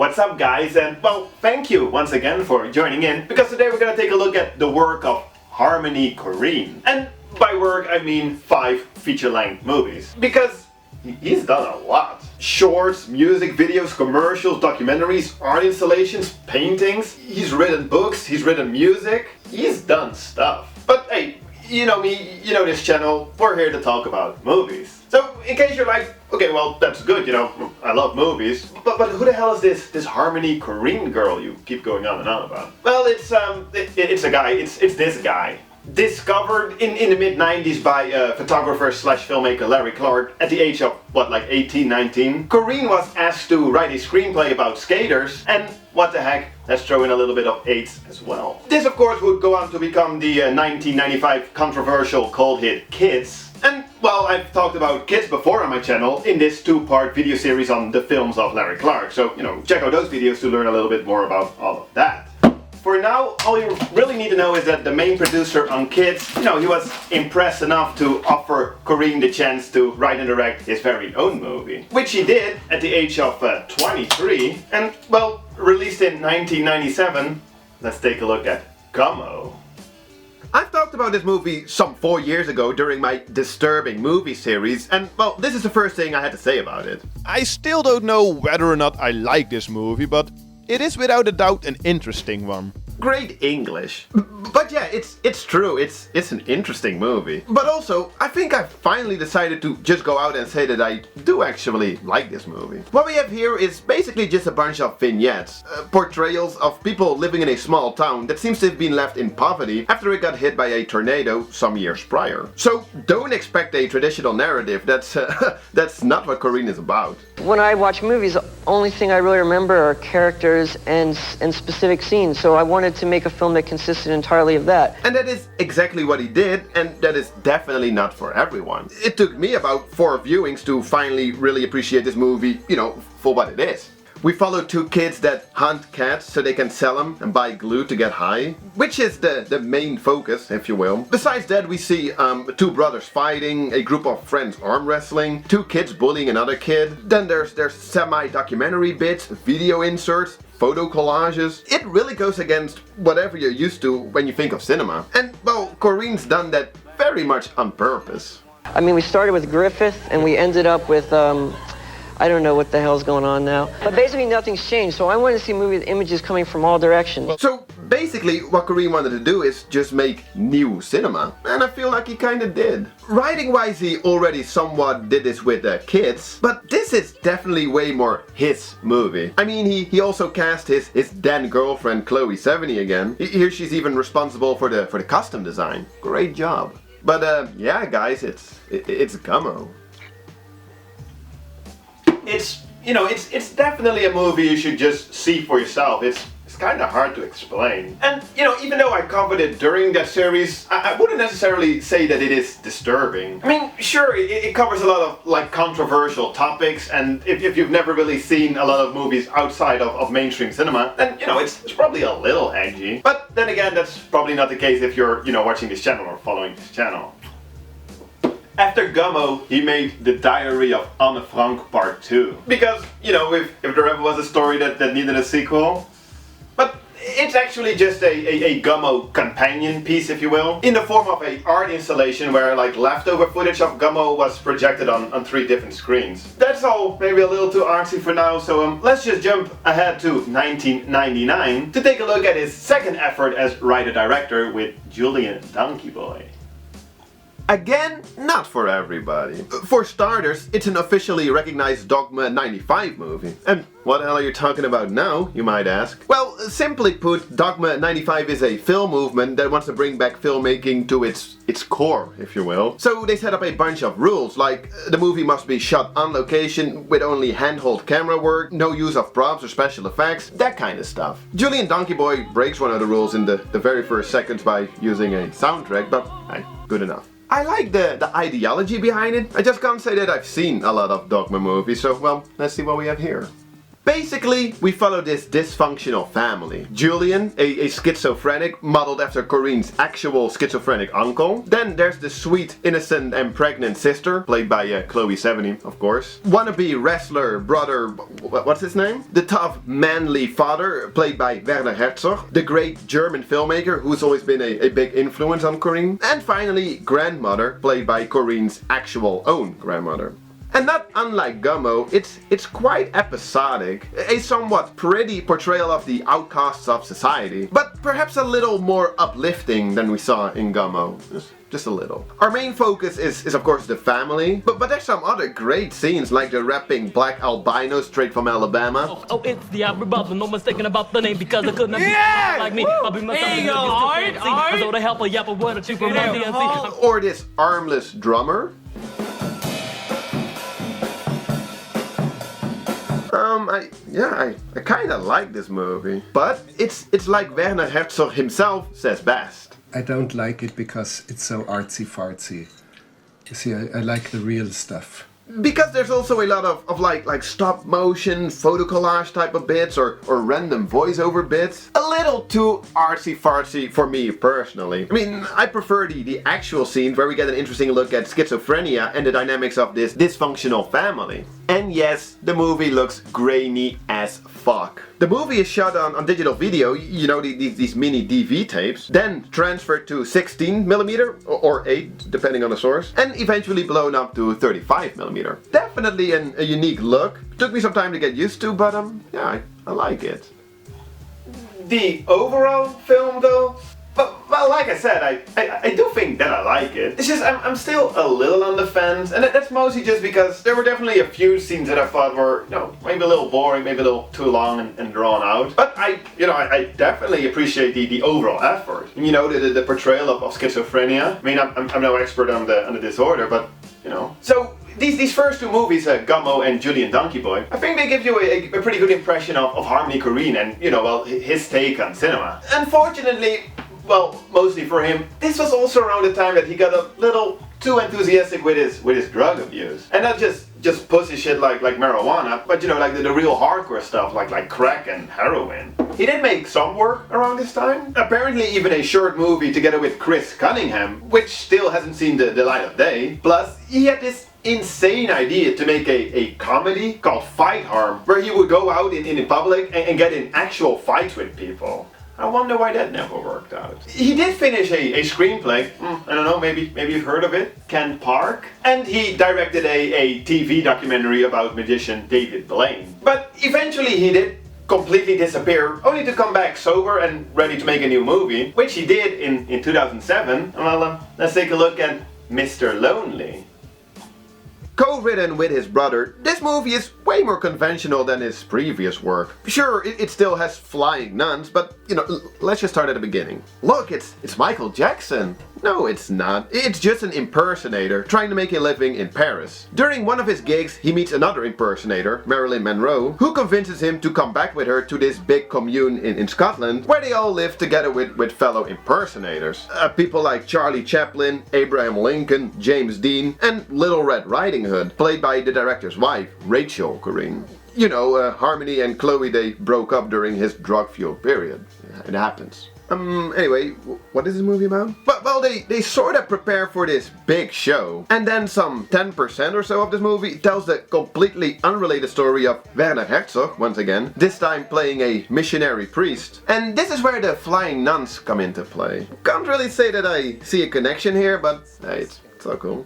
What's up guys, and well, thank you once again for joining in, because today we're gonna take a look at the work of Harmony Korine. And by work I mean 5 feature-length movies, because he's done a lot. Shorts, music videos, commercials, documentaries, art installations, paintings. He's written books, he's written music. He's done stuff. But hey, you know me, you know this channel, we're here to talk about movies. So in case you're like, okay, well that's good, you know, I love movies, but who the hell is this Harmony Korine girl you keep going on and on about? Well, it's a guy, it's this guy. Discovered in the mid-90s by photographer slash filmmaker Larry Clark at the age of, what, like 18, 19. Korine was asked to write a screenplay about skaters, and what the heck, let's throw in a little bit of AIDS as well. This of course would go on to become the 1995 controversial cult hit Kids. And well, I've talked about Kids before on my channel in this 2-part video series on the films of Larry Clark, so you know, check out those videos to learn a little bit more about all of that. For now, all you really need to know is that the main producer on Kids, you know, he was impressed enough to offer Korine the chance to write and direct his very own movie. Which he did at the age of 23, and well, released in 1997. Let's take a look at Gummo. I've talked about this movie some 4 years ago during my disturbing movie series, and well, this is the first thing I had to say about it. I still don't know whether or not I like this movie, but it is without a doubt an interesting one. Great English. But yeah, it's true, it's an interesting movie. But also, I think I've finally decided to just go out and say that I do actually like this movie. What we have here is basically just a bunch of vignettes, portrayals of people living in a small town that seems to have been left in poverty after it got hit by a tornado some years prior. So don't expect a traditional narrative, that's not what Korine is about. When I watch movies, the only thing I really remember are characters and specific scenes, so I wanted to make a film that consisted entirely of that. And that is exactly what he did, and that is definitely not for everyone. It took me about 4 viewings to finally really appreciate this movie, you know, for what it is. We follow 2 kids that hunt cats so they can sell them and buy glue to get high, which is the main focus, if you will. Besides that, we see 2 brothers fighting, a group of friends arm wrestling, 2 kids bullying another kid. Then there's semi-documentary bits, video inserts, photo collages. It really goes against whatever you're used to when you think of cinema. And well, Korine's done that very much on purpose. I mean, we started with Griffith and we ended up with I don't know what the hell's going on now. But basically nothing's changed, so I wanted to see a movie with images coming from all directions. So basically what Korine wanted to do is just make new cinema, and I feel like he kinda did. Writing wise, he already somewhat did this with Kids, but this is definitely way more his movie. I mean, he also cast his then girlfriend Chloe Sevigny again. Here she's even responsible for the costume design. Great job. But yeah guys, it's Gummo. It's, you know, it's definitely a movie you should just see for yourself. It's kind of hard to explain. And, you know, even though I covered it during that series, I wouldn't necessarily say that it is disturbing. I mean, sure, it covers a lot of, like, controversial topics, and if you've never really seen a lot of movies outside of mainstream cinema, then, you know, it's probably a little edgy. But then again, that's probably not the case if you're, you know, watching this channel or following this channel. After Gummo, he made The Diary of Anne Frank Part 2. Because, you know, if there ever was a story that needed a sequel. But it's actually just a Gummo companion piece, if you will, in the form of an art installation where like leftover footage of Gummo was projected on 3 different screens. That's all maybe a little too artsy for now, so let's just jump ahead to 1999 to take a look at his second effort as writer-director with Julien Donkey-Boy. Again, not for everybody. For starters, it's an officially recognized Dogma 95 movie. And what the hell are you talking about now, you might ask? Well, simply put, Dogma 95 is a film movement that wants to bring back filmmaking to its core, if you will. So they set up a bunch of rules, like the movie must be shot on location with only handheld camera work, no use of props or special effects, that kind of stuff. Julien Donkey-Boy breaks one of the rules in the very first seconds by using a soundtrack, but hey, good enough. I like the ideology behind it. I just can't say that I've seen a lot of Dogma movies, so well, let's see what we have here. Basically, we follow this dysfunctional family. Julien, a schizophrenic modeled after Korine's actual schizophrenic uncle. Then there's the sweet, innocent and pregnant sister, played by Chloe Sevigny, of course. Wannabe wrestler brother, what's his name? The tough, manly father, played by Werner Herzog. The great German filmmaker, who's always been a big influence on Korine. And finally, grandmother, played by Korine's actual own grandmother. And not unlike Gummo, it's quite episodic, a somewhat pretty portrayal of the outcasts of society, but perhaps a little more uplifting than we saw in Gummo. Just a little. Our main focus is of course the family, but there's some other great scenes like the rapping black albino straight from Alabama. Oh, it's the Albert Butler, no mistaking about the name because I couldn't be like me. I'll be myself. There you go, Art. So the help of Yappa, what a cheap from DNC. Or this armless drummer. I kinda like this movie, but it's like Werner Herzog himself says best. I don't like it because it's so artsy-fartsy. You see, I like the real stuff. Because there's also a lot of like stop motion, photo collage type of bits or random voiceover bits. A little too artsy-fartsy for me personally. I mean, I prefer the actual scenes where we get an interesting look at schizophrenia and the dynamics of this dysfunctional family. And yes, the movie looks grainy as fuck. The movie is shot on digital video, you know, these mini DV tapes, then transferred to 16mm or 8, depending on the source, and eventually blown up to 35mm. Definitely a unique look. Took me some time to get used to, but yeah, I like it. The overall film though? Well, like I said, I do think that I like it. It's just I'm still a little on the fence, and that's mostly just because there were definitely a few scenes that I thought were, you know, maybe a little boring, maybe a little too long and drawn out. But I definitely appreciate the overall effort. You know, the portrayal of schizophrenia. I mean, I'm no expert on the disorder, but you know. So these first two movies, Gummo and Julien Donkey-Boy, I think they give you a pretty good impression of Harmony Korine and, you know, well, his take on cinema. Unfortunately, well, mostly for him, this was also around the time that he got a little too enthusiastic with his drug abuse. And not just pussy shit like marijuana, but you know, like the real hardcore stuff like crack and heroin. He did make some work around this time. Apparently even a short movie together with Chris Cunningham, which still hasn't seen the light of day. Plus, he had this insane idea to make a comedy called Fight Harm, where he would go out in public and get in actual fights with people. I wonder why that never worked out. He did finish a screenplay, I don't know, maybe you've heard of it, Ken Park. And he directed a TV documentary about magician David Blaine. But eventually he did completely disappear, only to come back sober and ready to make a new movie, which he did in 2007. Well, let's take a look at Mr. Lonely. Co-written with his brother, this movie is way more conventional than his previous work. Sure, it still has flying nuns, but you know, let's just start at the beginning. Look, it's Michael Jackson. No, it's not. It's just an impersonator trying to make a living in Paris. During one of his gigs, he meets another impersonator, Marilyn Monroe, who convinces him to come back with her to this big commune in Scotland, where they all live together with fellow impersonators. People like Charlie Chaplin, Abraham Lincoln, James Dean, and Little Red Riding Hood, played by the director's wife, Rachel Korine. You know, Harmony and Chloe, they broke up during his drug-fueled period. It happens. Anyway, what is this movie about? Well, they sort of prepare for this big show, and then some 10% or so of this movie tells the completely unrelated story of Werner Herzog, once again, this time playing a missionary priest. And this is where the flying nuns come into play. Can't really say that I see a connection here, but hey, it's so cool.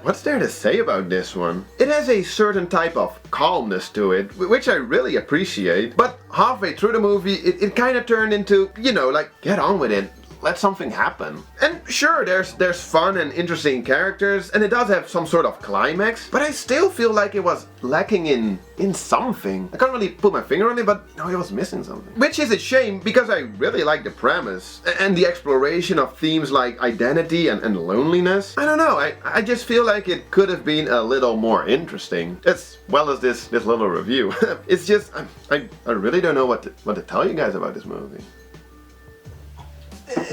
What's there to say about this one? It has a certain type of calmness to it, which I really appreciate, but halfway through the movie it kind of turned into, you know, like, get on with it. Let something happen. And sure, there's fun and interesting characters, and it does have some sort of climax, but I still feel like it was lacking in something. I can't really put my finger on it, but no, it was missing something. Which is a shame, because I really like the premise, and the exploration of themes like identity and loneliness. I don't know, I just feel like it could have been a little more interesting, as well as this little review. It's just, I really don't know what to tell you guys about this movie.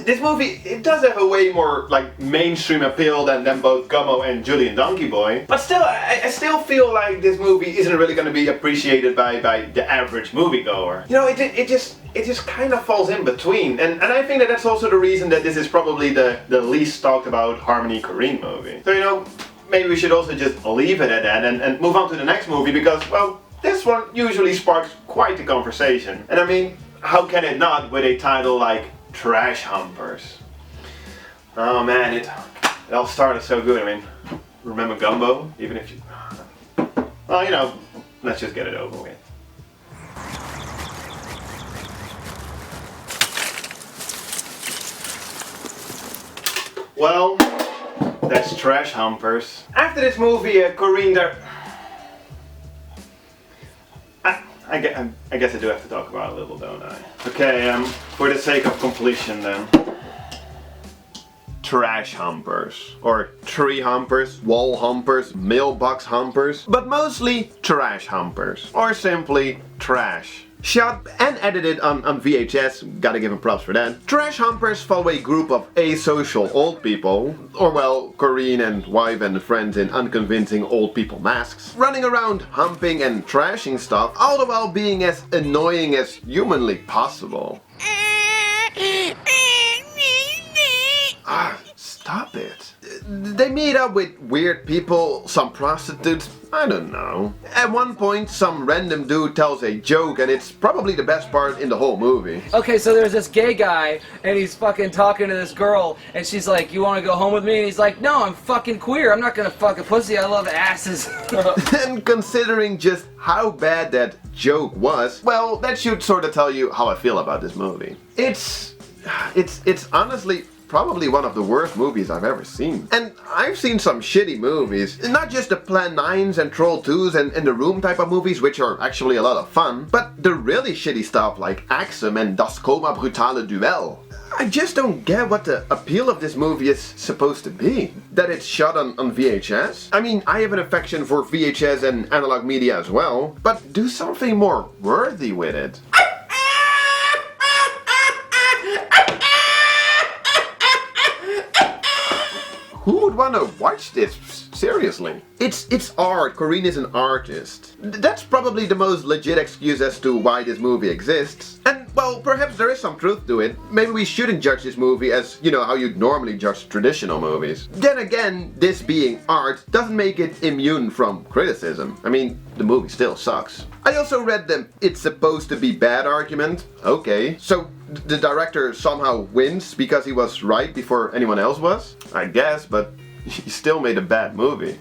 this movie, it does have a way more like mainstream appeal than both Gummo and Julien Donkey-Boy. But still, I still feel like this movie isn't really going to be appreciated by the average moviegoer. You know, it just kind of falls in between. And I think that that's also the reason that this is probably the least talked about Harmony Korine movie. So, you know, maybe we should also just leave it at that and move on to the next movie because, well, this one usually sparks quite a conversation. And I mean, how can it not with a title like Trash Humpers? Oh man, it all started so good. I mean, remember Gummo? Even if you... Well, you know, let's just get it over with. Well, that's Trash Humpers. After this movie, Korine I guess I do have to talk about it a little, don't I? Okay, for the sake of completion then. Trash Humpers. Or tree humpers, wall humpers, mailbox humpers. But mostly trash humpers. Or simply trash. Shot and edited on VHS, gotta give him props for that. Trash Humpers follow a group of asocial old people, or well, Korine and wife and friends in unconvincing old people masks, running around humping and trashing stuff, all the while being as annoying as humanly possible. Stop it. They meet up with weird people, some prostitutes, I don't know. At one point, some random dude tells a joke and it's probably the best part in the whole movie. Okay, so there's this gay guy and he's fucking talking to this girl and she's like, you wanna go home with me? And he's like, no, I'm fucking queer. I'm not gonna fuck a pussy. I love asses. And considering just how bad that joke was, well, that should sort of tell you how I feel about this movie. It's honestly probably one of the worst movies I've ever seen. And I've seen some shitty movies, not just the Plan 9s and Troll 2s and The Room type of movies, which are actually a lot of fun, but the really shitty stuff like Axum and Das Coma Brutale Duel. I just don't get what the appeal of this movie is supposed to be. That it's shot on VHS? I mean, I have an affection for VHS and analog media as well, but do something more worthy with it. Who would want to watch this? Seriously. It's art. Korine is an artist. That's probably the most legit excuse as to why this movie exists. And, well, perhaps there is some truth to it. Maybe we shouldn't judge this movie as, you know, how you'd normally judge traditional movies. Then again, this being art doesn't make it immune from criticism. I mean, the movie still sucks. I also read the it's supposed to be bad argument. Okay, so the director somehow wins because he was right before anyone else was? I guess, but he still made a bad movie.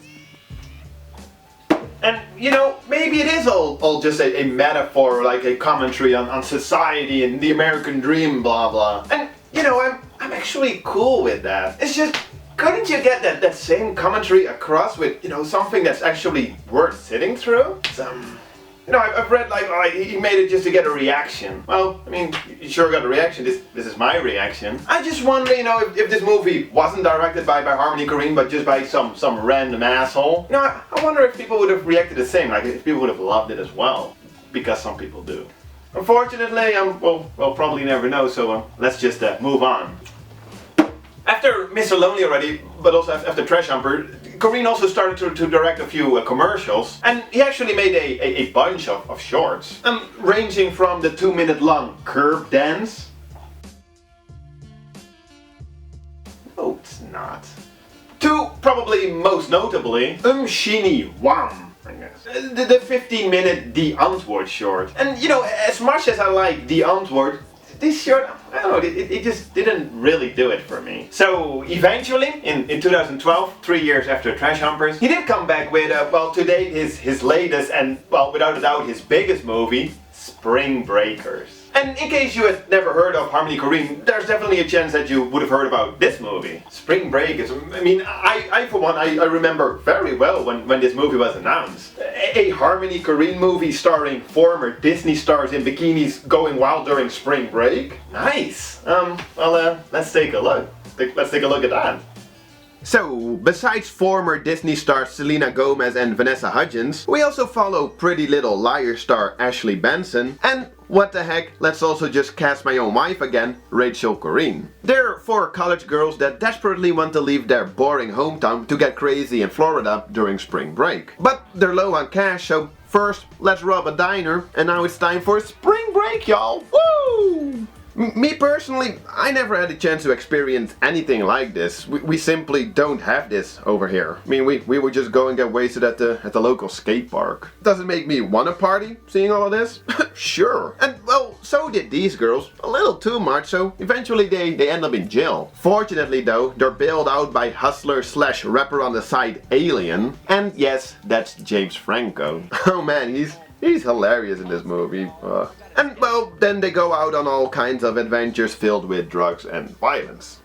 And, you know, maybe it is all just a metaphor, like a commentary on society and the American dream, blah blah. And, you know, I'm actually cool with that. It's just, couldn't you get that same commentary across with, you know, something that's actually worth sitting through? You know, I've read like, oh, he made it just to get a reaction. Well, I mean, you sure got a reaction. This is my reaction. I just wonder, you know, if this movie wasn't directed by Harmony Korine, but just by some random asshole. You know, I wonder if people would have reacted the same, like if people would have loved it as well. Because some people do. Unfortunately, we'll probably never know, so let's just move on. After Mr. Lonely already, but also after Trash Humper, Korine also started to direct a few commercials, and he actually made a bunch of shorts, ranging from the 2-minute long Curb Dance. No, it's not. To probably most notably, Shini Wam, I guess. The 15-minute The Antwoord short. And you know, as much as I like The Antwoord, this short, I don't know, it just didn't really do it for me. So eventually, in 2012, 3 years after Trash Humpers, he did come back with, well, to date, his latest and, well, without a doubt, his biggest movie, Spring Breakers. And in case you had never heard of Harmony Korine, there's definitely a chance that you would have heard about this movie. Spring Breakers. I mean, I for one, I remember very well when this movie was announced. A Harmony Korine movie starring former Disney stars in bikinis going wild during spring break. Nice. Well, let's take a look. Let's take a look at that. So, besides former Disney stars Selena Gomez and Vanessa Hudgens, we also follow Pretty Little Liars star Ashley Benson, and what the heck, let's also just cast my own wife again, Rachel Korine. They're 4 college girls that desperately want to leave their boring hometown to get crazy in Florida during spring break. But they're low on cash, so first let's rob a diner, and now it's time for spring break, y'all! Woo! Me personally, I never had a chance to experience anything like this. We simply don't have this over here. I mean, we would just go and get wasted at the local skate park. Does it make me want to party, seeing all of this? Sure. And well, so did these girls. A little too much, so eventually they end up in jail. Fortunately though, they're bailed out by hustler slash rapper on the side Alien. And yes, that's James Franco. Oh man, he's hilarious in this movie. And well, then they go out on all kinds of adventures filled with drugs and violence.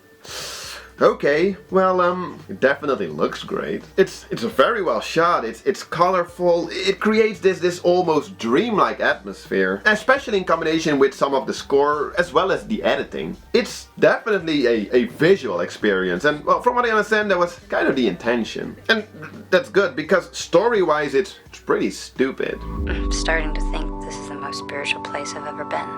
Okay, well, it definitely looks great. It's very well shot, it's colorful, it creates this almost dreamlike atmosphere, especially in combination with some of the score as well as the editing. It's definitely a visual experience, and well, from what I understand, that was kind of the intention. And that's good, because story-wise it's pretty stupid. I'm starting to think this is the most spiritual place I've ever been.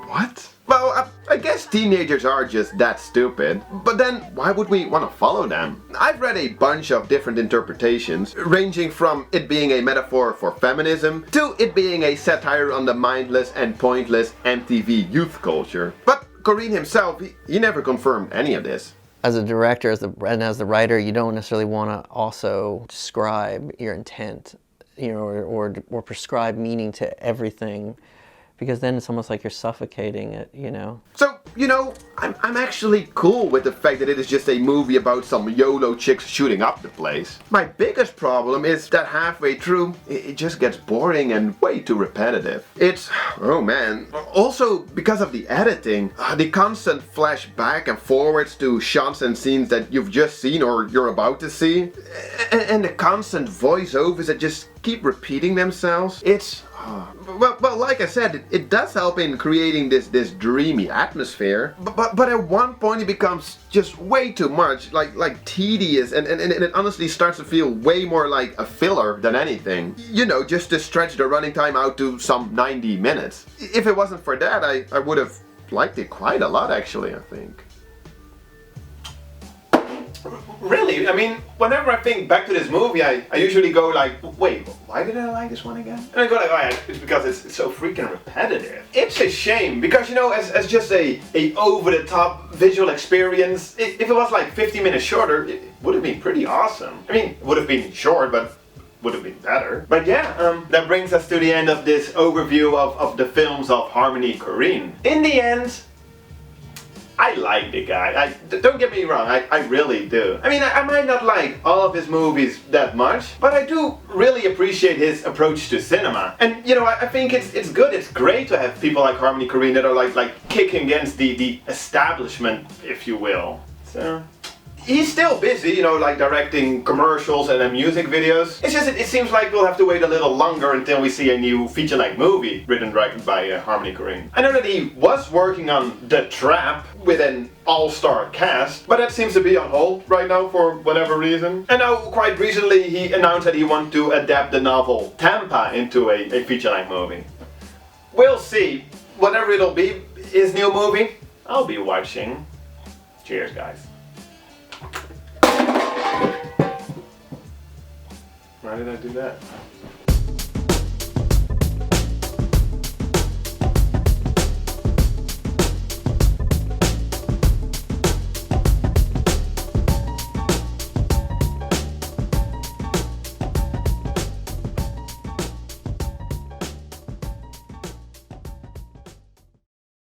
What? Well, I guess teenagers are just that stupid, but then why would we want to follow them? I've read a bunch of different interpretations, ranging from it being a metaphor for feminism to it being a satire on the mindless and pointless MTV youth culture. But Korine himself, he never confirmed any of this. As a director and as the writer, you don't necessarily want to also describe your intent, you know, or prescribe meaning to everything, because then it's almost like you're suffocating it, you know. So, you know, I'm actually cool with the fact that it is just a movie about some YOLO chicks shooting up the place. My biggest problem is that halfway through, it just gets boring and way too repetitive. It's, oh man. Also, because of the editing, the constant flash back and forwards to shots and scenes that you've just seen or you're about to see, and the constant voiceovers that just keep repeating themselves, it's... Well, like I said, it does help in creating this dreamy atmosphere, but at one point it becomes just way too much, like tedious, and it honestly starts to feel way more like a filler than anything. You know, just to stretch the running time out to some 90 minutes. If it wasn't for that, I would have liked it quite a lot, actually, I think. Really? I mean, whenever I think back to this movie, I usually go like, wait, why did I like this one again? And I go like, oh yeah, it's because it's so freaking repetitive. It's a shame, because you know, as just a over-the-top visual experience, if it was like 50 minutes shorter, it would have been pretty awesome. I mean, it would have been short, but would have been better. But yeah, that brings us to the end of this overview of the films of Harmony Korine. In the end, I like the guy. Don't get me wrong, I really do. I mean, I might not like all of his movies that much, but I do really appreciate his approach to cinema. And you know, I think it's good, it's great to have people like Harmony Korine that are like kicking against the establishment, if you will. So... he's still busy, you know, like directing commercials and music videos. It's just, it seems like we'll have to wait a little longer until we see a new feature-length movie written and directed by Harmony Korine. I know that he was working on The Trap with an all-star cast, but that seems to be on hold right now for whatever reason. And now, quite recently, he announced that he wants to adapt the novel Tampa into a feature-length movie. We'll see. Whatever it'll be, his new movie, I'll be watching. Cheers, guys. Why did I do that?